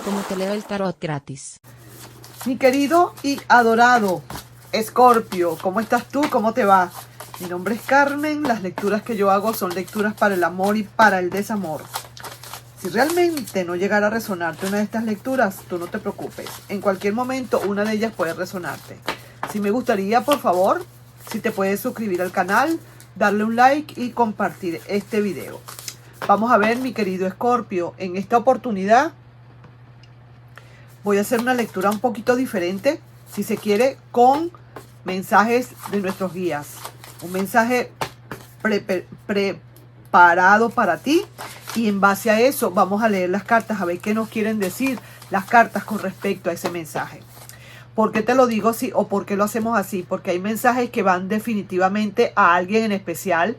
cómo te leo el tarot gratis. Mi querido y adorado Escorpio, ¿cómo estás tú? ¿Cómo te va? Mi nombre es Carmen, las lecturas que yo hago son lecturas para el amor y para el desamor. Si realmente no llegara a resonarte una de estas lecturas, tú no te preocupes. En cualquier momento una de ellas puede resonarte. Si me gustaría, por favor, si te puedes suscribir al canal, darle un like y compartir este video. Vamos a ver, mi querido Escorpio, en esta oportunidad voy a hacer una lectura un poquito diferente, si se quiere, con mensajes de nuestros guías. Un mensaje preparado para ti. Y en base a eso vamos a leer las cartas, a ver qué nos quieren decir las cartas con respecto a ese mensaje. ¿Por qué te lo digo así o por qué lo hacemos así? Porque hay mensajes que van definitivamente a alguien en especial.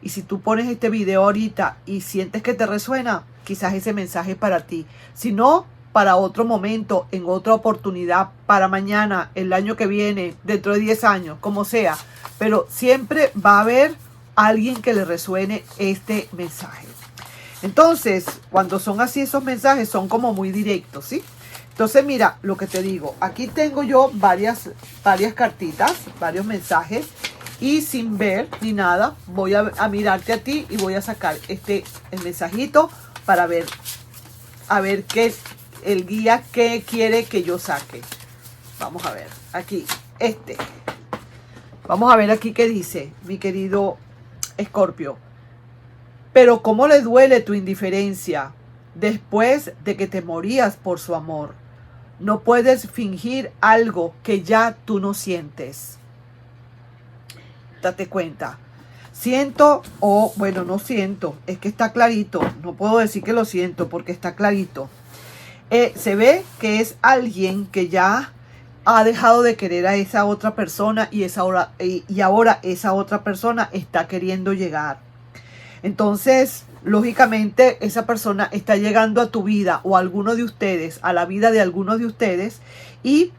Y si tú pones este video ahorita y sientes que te resuena, quizás ese mensaje es para ti. Si no, para otro momento, en otra oportunidad, para mañana, el año que viene, dentro de 10 años, como sea. Pero siempre va a haber alguien que le resuene este mensaje. Entonces, cuando son así esos mensajes, son como muy directos, ¿sí? Entonces, mira lo que te digo. Aquí tengo yo varias cartitas, varios mensajes. Y sin ver ni nada, voy a mirarte a ti y voy a sacar el mensajito para ver, a ver qué el guía que quiere que yo saque. Vamos a ver, aquí, Vamos a ver aquí qué dice, mi querido Escorpio. Pero cómo le duele tu indiferencia después de que te morías por su amor. No puedes fingir algo que ya tú no sientes. Date cuenta. Siento bueno, no siento. Es que está clarito. No puedo decir que lo siento porque está clarito. Se ve que es alguien que ya ha dejado de querer a esa otra persona y ahora esa otra persona está queriendo llegar. Entonces, lógicamente, esa persona está llegando a tu vida o a alguno de ustedes, a la vida de alguno de ustedes, y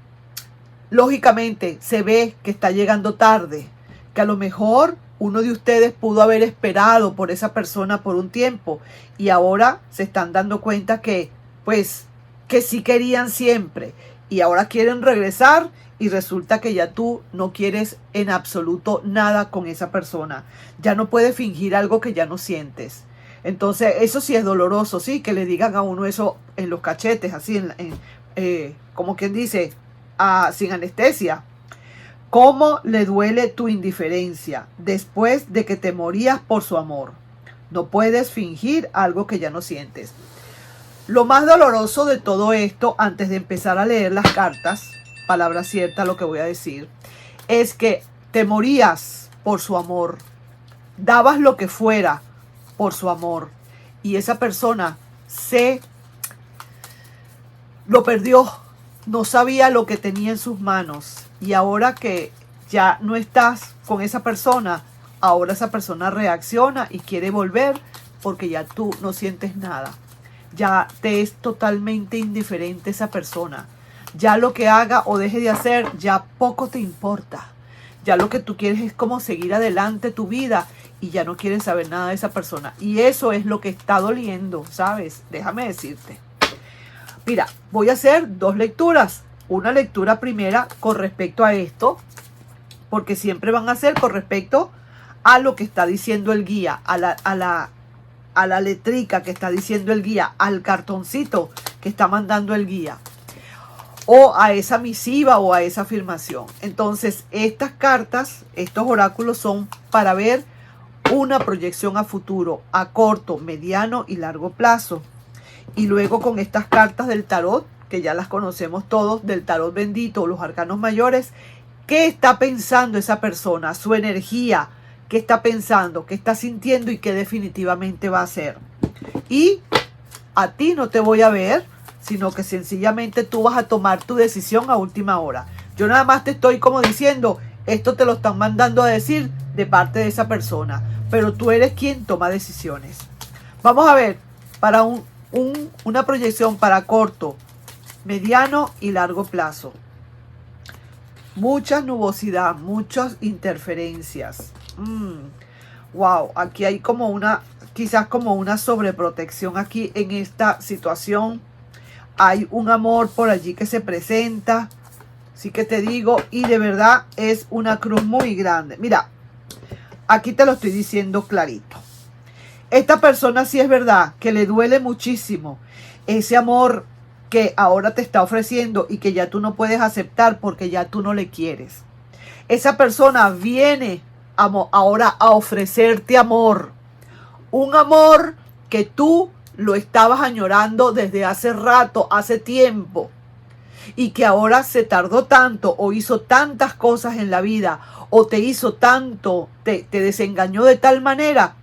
lógicamente se ve que está llegando tarde, que a lo mejor uno de ustedes pudo haber esperado por esa persona por un tiempo y ahora se están dando cuenta que, pues, que sí querían siempre y ahora quieren regresar. Y resulta que ya tú no quieres en absoluto nada con esa persona. Ya no puedes fingir algo que ya no sientes. Entonces, eso sí es doloroso, sí, que le digan a uno eso en los cachetes, así, como quien dice, sin anestesia. ¿Cómo le duele tu indiferencia después de que te morías por su amor? No puedes fingir algo que ya no sientes. Lo más doloroso de todo esto, antes de empezar a leer las cartas, palabra cierta lo que voy a decir, es que te morías por su amor, dabas lo que fuera por su amor y esa persona lo perdió, no sabía lo que tenía en sus manos y ahora que ya no estás con esa persona, ahora esa persona reacciona y quiere volver porque ya tú no sientes nada, ya te es totalmente indiferente esa persona. Ya lo que haga o deje de hacer, ya poco te importa. Ya lo que tú quieres es como seguir adelante tu vida y ya no quieres saber nada de esa persona. Y eso es lo que está doliendo, ¿sabes? Déjame decirte. Mira, voy a hacer dos lecturas. Una lectura primera con respecto a esto, porque siempre van a ser con respecto a lo que está diciendo el guía, a la letrica que está diciendo el guía, al cartoncito que está mandando el guía, o a esa misiva o a esa afirmación. Entonces, estas cartas, estos oráculos son para ver una proyección a futuro, a corto, mediano y largo plazo. Y luego con estas cartas del tarot, que ya las conocemos todos, del tarot bendito, los arcanos mayores, ¿qué está pensando esa persona? Su energía, ¿qué está pensando? ¿Qué está sintiendo? Y qué definitivamente va a hacer. Y a ti no te voy a ver, sino que sencillamente tú vas a tomar tu decisión a última hora. Yo nada más te estoy como diciendo, esto te lo están mandando a decir de parte de esa persona, pero tú eres quien toma decisiones. Vamos a ver, para una proyección para corto, mediano y largo plazo. Mucha nubosidad, muchas interferencias. Wow, aquí hay como quizás como una sobreprotección aquí en esta situación. hay un amor por allí que se presenta. Sí que te digo, y de verdad es una cruz muy grande. Mira, aquí te lo estoy diciendo clarito. Esta persona sí es verdad que le duele muchísimo ese amor que ahora te está ofreciendo y que ya tú no puedes aceptar porque ya tú no le quieres. Esa persona viene ahora a ofrecerte amor. Un amor que tú lo estabas añorando desde hace rato, hace tiempo. Y que ahora se tardó tanto o hizo tantas cosas en la vida o te hizo tanto, te desengañó de tal manera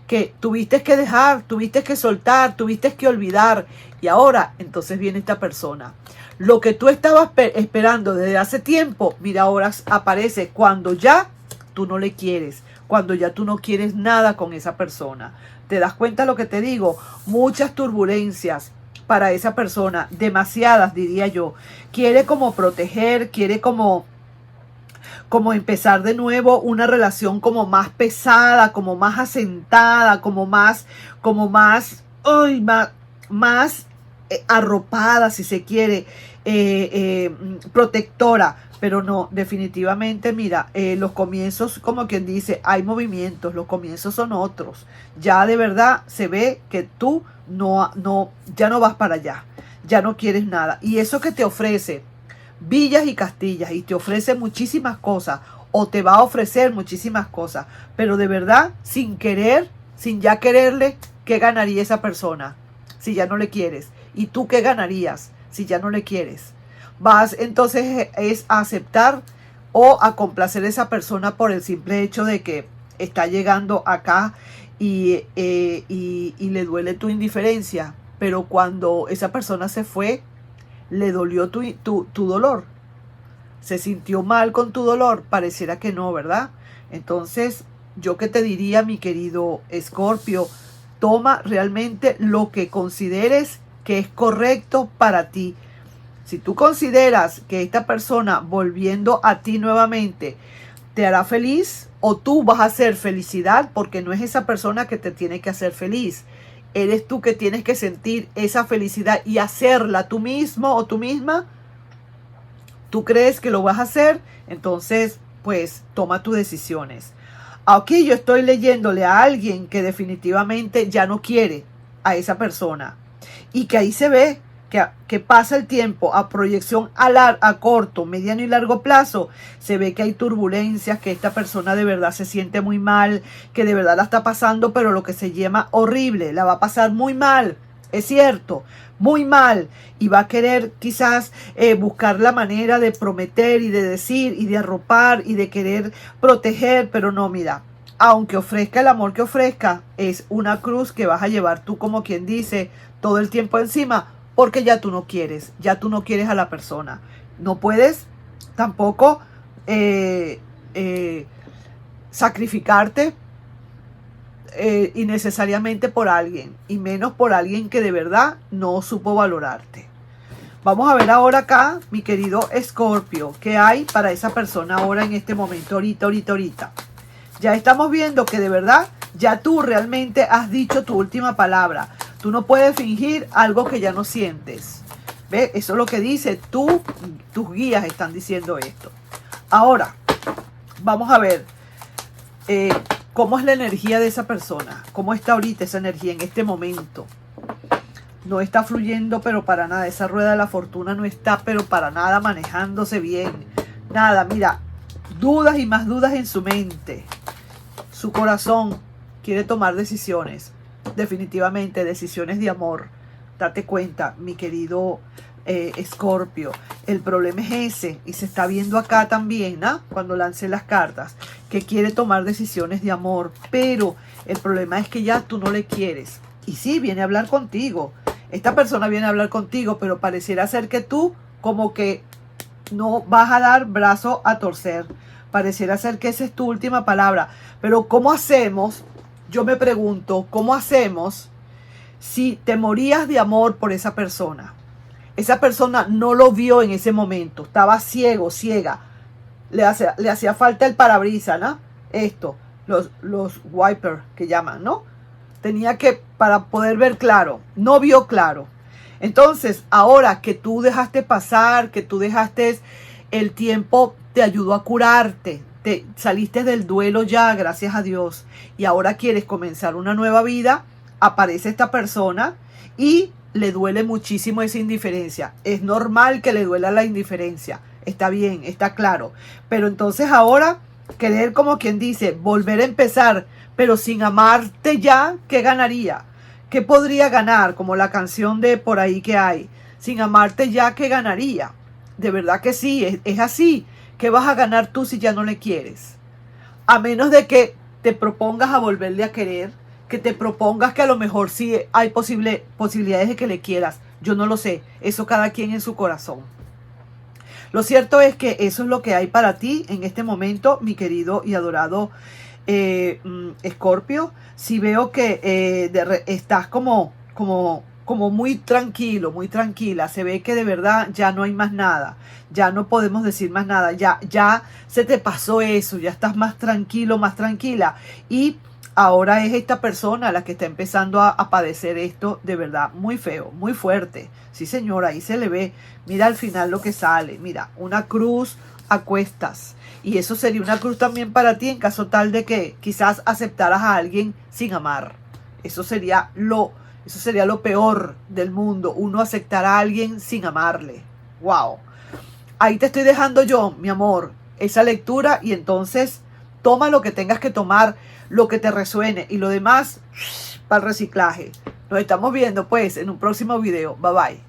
que tuviste que dejar, tuviste que soltar, tuviste que olvidar. Y ahora entonces viene esta persona. Lo que tú estabas esperando desde hace tiempo, mira, ahora aparece cuando ya tú no le quieres, cuando ya tú no quieres nada con esa persona. ¿Te das cuenta lo que te digo? Muchas turbulencias para esa persona, demasiadas diría yo. Quiere como proteger, quiere como empezar de nuevo una relación como más pesada, como más asentada, ay, más arropada, si se quiere, protectora. Pero no, definitivamente, mira, los comienzos, como quien dice, hay movimientos, los comienzos son otros. Ya de verdad se ve que tú ya no vas para allá, ya no quieres nada. Y eso que te ofrece villas y castillas y te ofrece muchísimas cosas o te va a ofrecer muchísimas cosas, pero de verdad, sin querer, sin ya quererle, ¿qué ganaría esa persona si ya no le quieres? ¿Y tú qué ganarías si ya no le quieres? Vas entonces es a aceptar o a complacer a esa persona por el simple hecho de que está llegando acá y le duele tu indiferencia, pero cuando esa persona se fue, le dolió tu dolor, se sintió mal con tu dolor, pareciera que no, ¿verdad? Entonces, yo que te diría, mi querido Escorpio, toma realmente lo que consideres que es correcto para ti. Si tú consideras que esta persona volviendo a ti nuevamente te hará feliz o tú vas a hacer felicidad, porque no es esa persona que te tiene que hacer feliz. Eres tú que tienes que sentir esa felicidad y hacerla tú mismo o tú misma. ¿Tú crees que lo vas a hacer? Entonces, pues, toma tus decisiones. Aquí yo estoy leyéndole a alguien que definitivamente ya no quiere a esa persona. Y que ahí se ve que pasa el tiempo a proyección a corto, mediano y largo plazo, se ve que hay turbulencias, que esta persona de verdad se siente muy mal, que de verdad la está pasando, pero lo que se llama horrible, la va a pasar muy mal, es cierto, muy mal, y va a querer quizás buscar la manera de prometer y de decir y de arropar y de querer proteger, pero no, mira, aunque ofrezca el amor que ofrezca, es una cruz que vas a llevar tú, como quien dice, todo el tiempo encima, porque ya tú no quieres a la persona. No puedes tampoco sacrificarte innecesariamente por alguien, y menos por alguien que de verdad no supo valorarte. Vamos a ver ahora acá, mi querido Escorpio, qué hay para esa persona ahora en este momento, ahorita. Ya estamos viendo que de verdad ya tú realmente has dicho tu última palabra. Tú no puedes fingir algo que ya no sientes. ¿Ves? Eso es lo que dice tus guías están diciendo esto. Ahora, vamos a ver cómo es la energía de esa persona. Cómo está ahorita esa energía en este momento. No está fluyendo, pero para nada. Esa rueda de la fortuna no está, pero para nada manejándose bien. Nada, mira, dudas y más dudas en su mente. Su corazón quiere tomar decisiones. Definitivamente, decisiones de amor. Date cuenta, mi querido Escorpio. El problema es ese, y se está viendo acá también, ¿no? Cuando lancé las cartas, que quiere tomar decisiones de amor, pero el problema es que ya tú no le quieres. Y sí, viene a hablar contigo. Esta persona viene a hablar contigo, pero pareciera ser que tú como que no vas a dar brazo a torcer. Pareciera ser que esa es tu última palabra. Pero ¿cómo hacemos? Yo me pregunto, ¿cómo hacemos si te morías de amor por esa persona? Esa persona no lo vio en ese momento. Estaba ciego, ciega. Le hacía falta el parabrisas, ¿no? Los wipers que llaman, ¿no? Tenía que, para poder ver claro. No vio claro. Entonces, ahora que tú dejaste pasar, que tú dejaste el tiempo, te ayudó a curarte, te saliste del duelo ya, gracias a Dios, y ahora quieres comenzar una nueva vida, aparece esta persona y le duele muchísimo esa indiferencia. Es normal que le duela la indiferencia, está bien, está claro, pero entonces ahora querer, como quien dice, volver a empezar, pero sin amarte ya, ¿qué ganaría? ¿Qué podría ganar? Como la canción de por ahí que hay. Sin amarte ya, ¿qué ganaría? De verdad que sí, es así. ¿Qué vas a ganar tú si ya no le quieres? A menos de que te propongas a volverle a querer, que te propongas que a lo mejor sí hay posibilidades de que le quieras. Yo no lo sé, eso cada quien en su corazón. Lo cierto es que eso es lo que hay para ti en este momento, mi querido y adorado Escorpio. Si veo que estás como muy tranquilo, muy tranquila, se ve que de verdad ya no hay más nada, ya no podemos decir más nada, ya se te pasó eso, ya estás más tranquilo, más tranquila, y ahora es esta persona la que está empezando a padecer esto de verdad muy feo, muy fuerte. Sí, señora, ahí se le ve. Mira al final lo que sale. Mira, una cruz a cuestas. Y eso sería una cruz también para ti en caso tal de que quizás aceptaras a alguien sin amar. Eso sería lo peor del mundo. Uno aceptar a alguien sin amarle. Wow. Ahí te estoy dejando yo, mi amor, esa lectura, y entonces toma lo que tengas que tomar, lo que te resuene, y lo demás para el reciclaje. Nos estamos viendo pues en un próximo video. Bye bye.